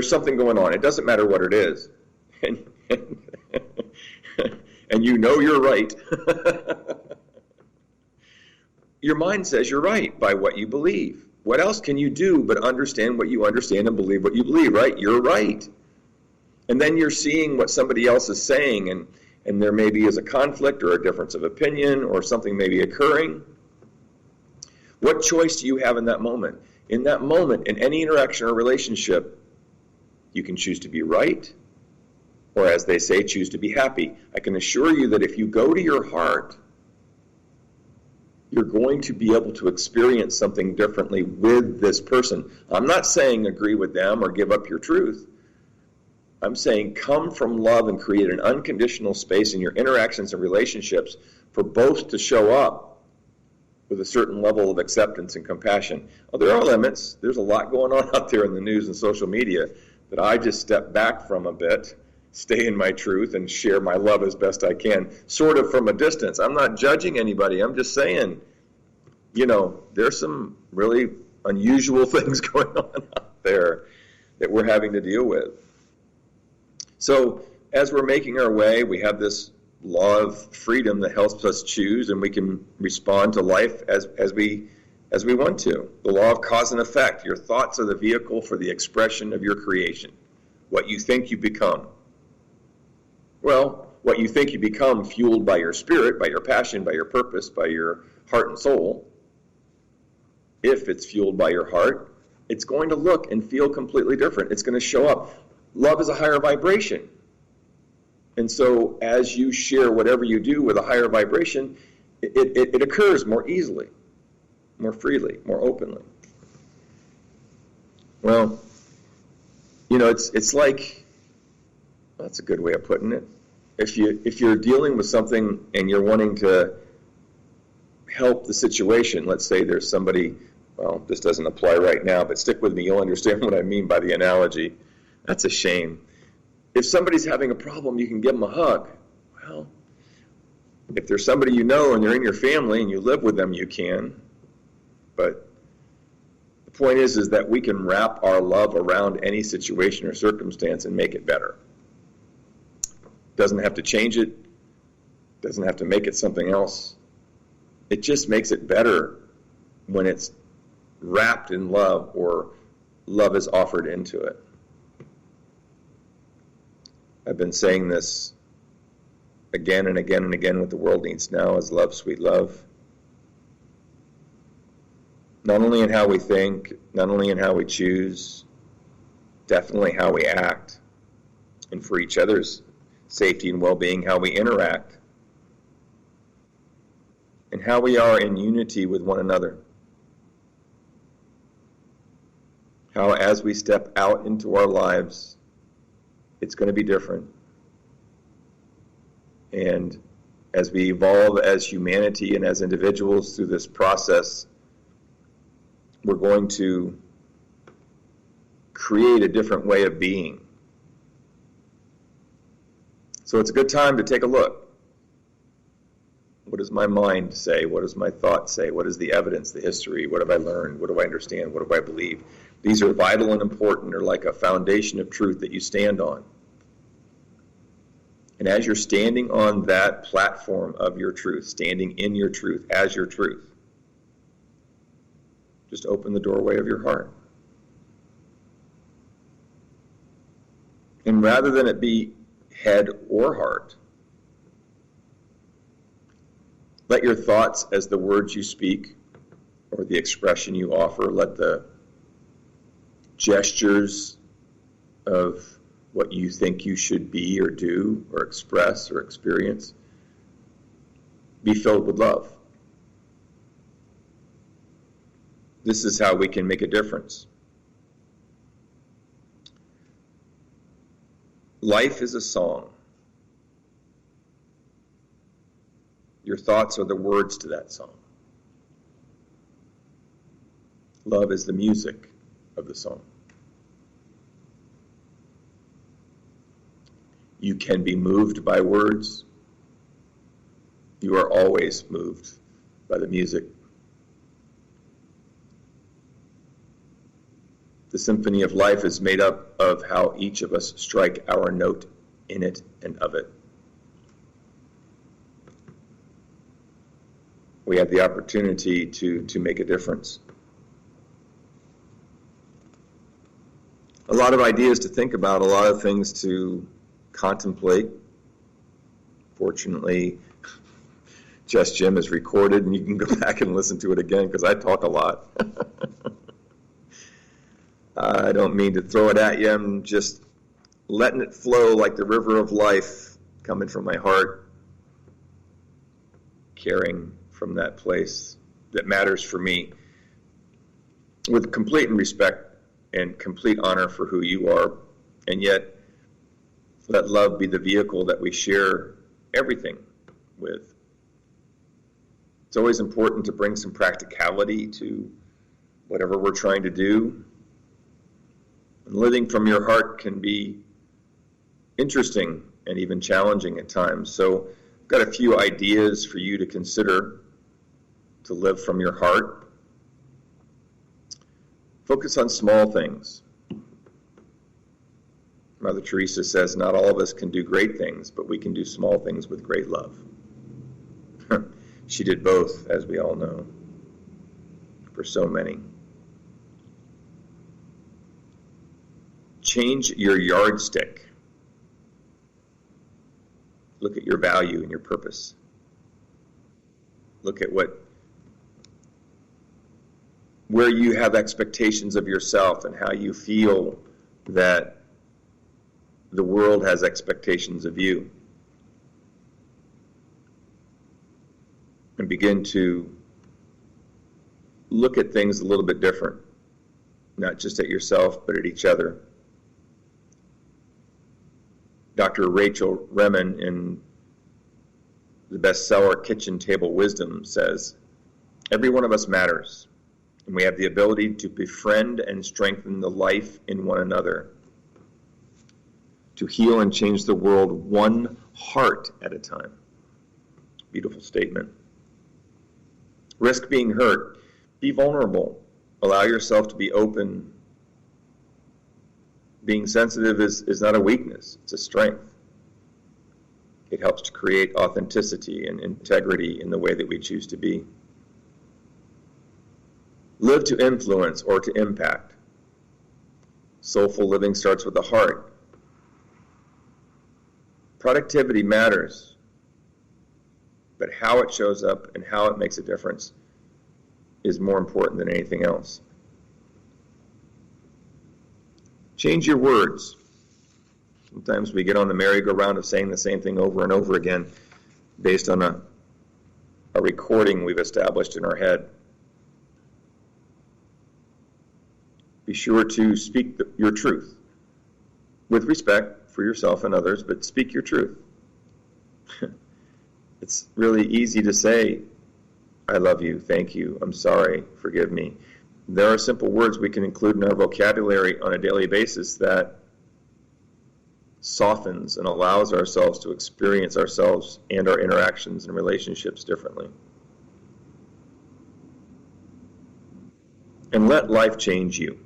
there's something going on. It doesn't matter what it is. And you know you're right. Your mind says you're right by what you believe. What else can you do but understand what you understand and believe what you believe, right? You're right. And then you're seeing what somebody else is saying, and there maybe is a conflict or a difference of opinion or something may be occurring. What choice do you have in that moment? In that moment, in any interaction or relationship, you can choose to be right, or as they say, choose to be happy. I can assure you that if you go to your heart, you're going to be able to experience something differently with this person. I'm not saying agree with them or give up your truth. I'm saying come from love and create an unconditional space in your interactions and relationships for both to show up with a certain level of acceptance and compassion. Well, there are limits. There's a lot going on out there in the news and social media that I just step back from a bit, stay in my truth, and share my love as best I can, sort of from a distance. I'm not judging anybody. I'm just saying, there's some really unusual things going on out there that we're having to deal with. So as we're making our way, we have this law of freedom that helps us choose, and we can respond to life as we want to. The law of cause and effect. Your thoughts are the vehicle for the expression of your creation. What you think you become. Well, what you think you become, fueled by your spirit, by your passion, by your purpose, by your heart and soul. If it's fueled by your heart, it's going to look and feel completely different. It's going to show up. Love is a higher vibration. And so as you share whatever you do with a higher vibration, it occurs more easily, more freely, more openly. Well, it's like, that's a good way of putting it. If you're dealing with something and you're wanting to help the situation, let's say there's somebody, well, this doesn't apply right now, but stick with me, you'll understand what I mean by the analogy. That's a shame. If somebody's having a problem, you can give them a hug. Well, if there's somebody you know and they're in your family and you live with them, you can. But the point is that we can wrap our love around any situation or circumstance and make it better. Doesn't have to change it. Doesn't have to make it something else. It just makes it better when it's wrapped in love or love is offered into it. I've been saying this again and again and again. What the world needs now is love, sweet love. Not only in how we think, not only in how we choose, definitely how we act, and for each other's safety and well-being, how we interact, and how we are in unity with one another. How as we step out into our lives, it's going to be different. And as we evolve as humanity and as individuals through this process, we're going to create a different way of being. So it's a good time to take a look. What does my mind say? What does my thought say? What is the evidence, the history? What have I learned? What do I understand? What do I believe? These are vital and important. They're like a foundation of truth that you stand on. And as you're standing on that platform of your truth, standing in your truth as your truth, just open the doorway of your heart. And rather than it be head or heart, let your thoughts as the words you speak or the expression you offer, let the gestures of what you think you should be or do or express or experience be filled with love. This is how we can make a difference. Life is a song. Your thoughts are the words to that song. Love is the music of the song. You can be moved by words. You are always moved by the music. The symphony of life is made up of how each of us strike our note in it and of it. We have the opportunity to make a difference. A lot of ideas to think about, a lot of things to contemplate. Fortunately, Just Jim is recorded, and you can go back and listen to it again, because I talk a lot. I don't mean to throw it at you. I'm just letting it flow like the river of life coming from my heart, caring from that place that matters for me, with complete respect and complete honor for who you are, and yet let love be the vehicle that we share everything with. It's always important to bring some practicality to whatever we're trying to do. And living from your heart can be interesting and even challenging at times. So I've got a few ideas for you to consider to live from your heart. Focus on small things. Mother Teresa says, not all of us can do great things, but we can do small things with great love. She did both, as we all know, for so many. Change your yardstick. Look at your value and your purpose. Look at where you have expectations of yourself and how you feel that the world has expectations of you. And begin to look at things a little bit different, not just at yourself, but at each other. Dr. Rachel Remen, in the bestseller Kitchen Table Wisdom, says, every one of us matters, and we have the ability to befriend and strengthen the life in one another, to heal and change the world one heart at a time. Beautiful statement. Risk being hurt. Be vulnerable. Allow yourself to be open. Being sensitive is not a weakness, it's a strength. It helps to create authenticity and integrity in the way that we choose to be. Live to influence or to impact. Soulful living starts with the heart. Productivity matters, but how it shows up and how it makes a difference is more important than anything else. Change your words. Sometimes we get on the merry-go-round of saying the same thing over and over again based on a recording we've established in our head. Be sure to speak your truth with respect for yourself and others, but speak your truth. It's really easy to say, I love you, thank you, I'm sorry, forgive me. There are simple words we can include in our vocabulary on a daily basis that softens and allows ourselves to experience ourselves and our interactions and relationships differently. And let life change you.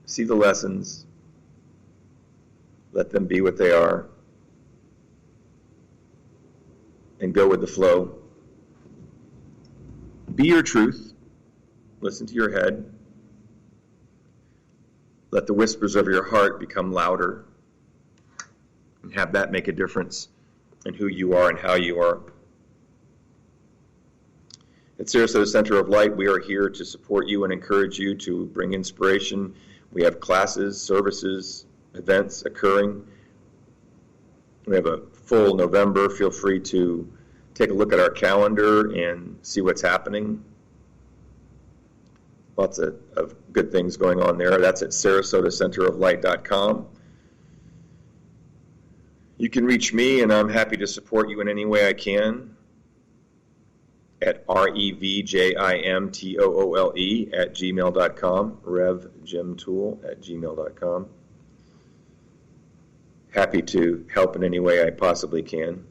See the lessons. Let them be what they are. And go with the flow. Be your truth. Listen to your head. Let the whispers of your heart become louder. And have that make a difference in who you are and how you are. At Sarasota Center of Light, we are here to support you and encourage you to bring inspiration. We have classes, services, events occurring. We have a full November. Feel free to take a look at our calendar and see what's happening. Lots of good things going on there. That's at sarasotacenteroflight.com. You can reach me, and I'm happy to support you in any way I can at revjimtoole@gmail.com, revjimtoole@gmail.com. Happy to help in any way I possibly can.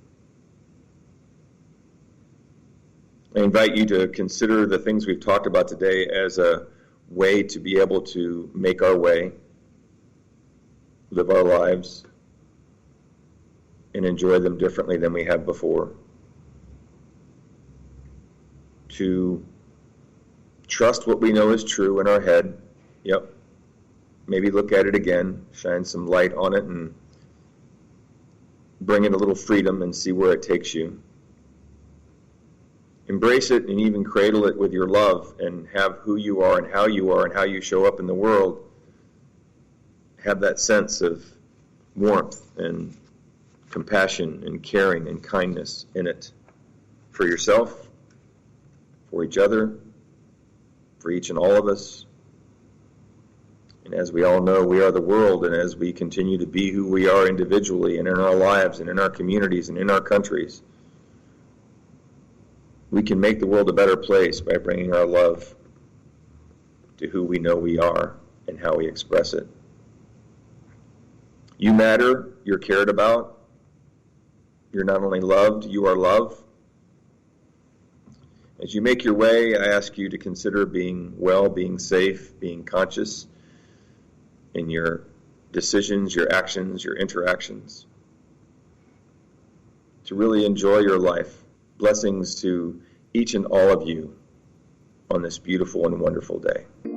I invite you to consider the things we've talked about today as a way to be able to make our way, live our lives, and enjoy them differently than we have before. To trust what we know is true in our head. Yep. Maybe look at it again, shine some light on it, and bring in a little freedom and see where it takes you. Embrace it and even cradle it with your love, and have who you are and how you show up in the world. Have that sense of warmth and compassion and caring and kindness in it for yourself, for each other, for each and all of us. And as we all know, we are the world, and as we continue to be who we are individually and in our lives and in our communities and in our countries, we can make the world a better place by bringing our love to who we know we are and how we express it. You matter, you're cared about, you're not only loved, you are love. As you make your way, I ask you to consider being well, being safe, being conscious in your decisions, your actions, your interactions, to really enjoy your life. Blessings to each and all of you on this beautiful and wonderful day.